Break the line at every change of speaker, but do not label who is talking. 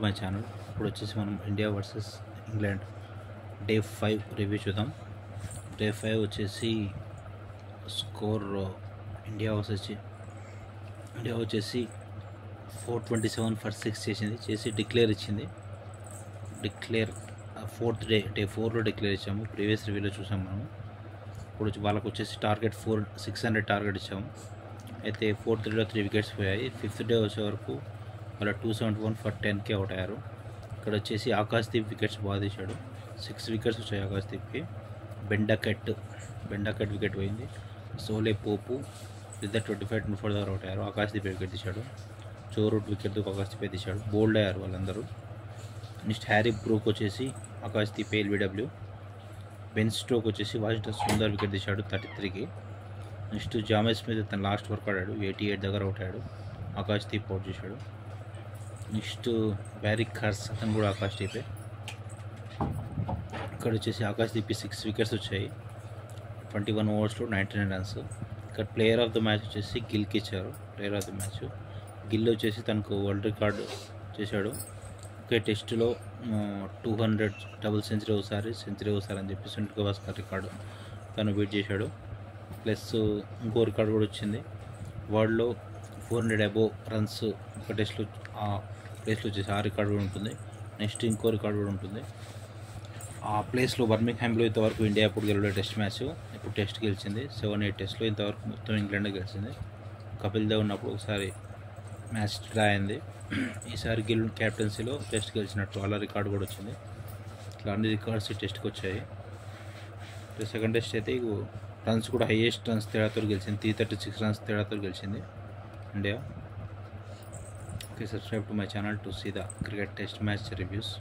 To my channel. ఇప్పుడు వచ్చేసి మనం India versus England day 5 review చూద్దాం. డే 5 వచ్చేసి స్కోర్ ఇండియా వచ్చేసి 427 for 6 చేసి డిక్లేర్ ఇచ్చింది. ఫోర్త్ డే 4లో డిక్లేర్ ఇచ్చాము. ప్రీవియస్ రివ్యూలో చూసాం మనము. ఇప్పుడు వాళ్ళకు వచ్చేసి టార్గెట్ 600 టార్గెట్ ఇచ్చాము. అయితే 4th డేలో 3 వికెట్స్ పోయాయి. 5th డే వచ్చే వరకు వాళ్ళ 271 for 10K అవుట్ అయ్యారు. ఇక్కడ వచ్చేసి ఆకాశ్దీప్ వికెట్స్ బాగా తీశాడు. 6 వికెట్స్ వచ్చాయి ఆకాశ్దీప్కి. బెండకెట్ వికెట్ పోయింది. సోలే పోపు ఇద్దరు 25-24 దగ్గర అవుట్ అయ్యారు. ఆకాశ్దీప్ వికెట్ తీశాడు. చోరూట్ వికెట్ ఆకాశ్దీప్ తీశాడు. బోల్డ్ అయ్యారు వాళ్ళందరూ. నెక్స్ట్ హ్యారీ బ్రూక్ వచ్చేసి ఆకాశ్దీప్ LBW. బెన్ స్టోక్ వచ్చేసి వాషింగ్టన్ సుందర్ వికెట్ తీశాడు 33కి. నెక్స్ట్ జామేస్ స్మిత్ తన లాస్ట్ వరకు ఆడాడు. 88 దగ్గర అవుట్ అయ్యాడు. ఆకాశ్దీప్ అవుట్ చేశాడు. నెక్స్ట్ బ్యారీ కర్స్ అతను కూడా ఆకాశ్దీపే. ఇక్కడ వచ్చేసి ఆకాశ్దీప్కి 6 వికెట్స్ వచ్చాయి. 21 ఓవర్స్లో 99 రన్స్. ఇక్కడ ప్లేయర్ ఆఫ్ ద మ్యాచ్ వచ్చేసి గిల్కి ఇచ్చారు. Player of the match Gill వచ్చేసి తనకు వరల్డ్ రికార్డు చేశాడు. ఒకే టెస్టులో 200 డబుల్ సెంచరీ ఒకసారి అని చెప్పి సునీల్ గవాస్కర్ రికార్డు తను బీట్ చేశాడు. ప్లస్ ఇంకో రికార్డు కూడా వచ్చింది. వరల్డ్లో 400 అబోవ్ రన్స్ ఒక టెస్ట్లో ఆ ప్లేస్లో వచ్చేసి ఆ రికార్డు కూడా ఉంటుంది. నెక్స్ట్ ఇంకో రికార్డు కూడా ఉంటుంది. ఆ ప్లేస్లో బర్మింగ్హామ్లో ఇంతవరకు ఇండియా ఇప్పుడు గెలవలేదు టెస్ట్ మ్యాచ్. ఇప్పుడు టెస్ట్ గెలిచింది. 7-8 టెస్ట్లో ఇంతవరకు మొత్తం ఇంగ్లాండ్ గెలిచింది. కపిల్ దేవ్ ఉన్నప్పుడు ఒకసారి మ్యాచ్ డ్రా అయింది. ఈసారి గిల్ క్యాప్టెన్సీలో టెస్ట్ గెలిచినట్టు అలా రికార్డు కూడా వచ్చింది. ఇట్లా అన్ని రికార్డ్స్ టెస్ట్కి వచ్చాయి. సెకండ్ టెస్ట్ అయితే రన్స్ కూడా హైయెస్ట్ రన్స్ తేడాతో గెలిచింది. 336 రన్స్ తేడాతో గెలిచింది India. Okay, subscribe to my channel to see the cricket test match reviews.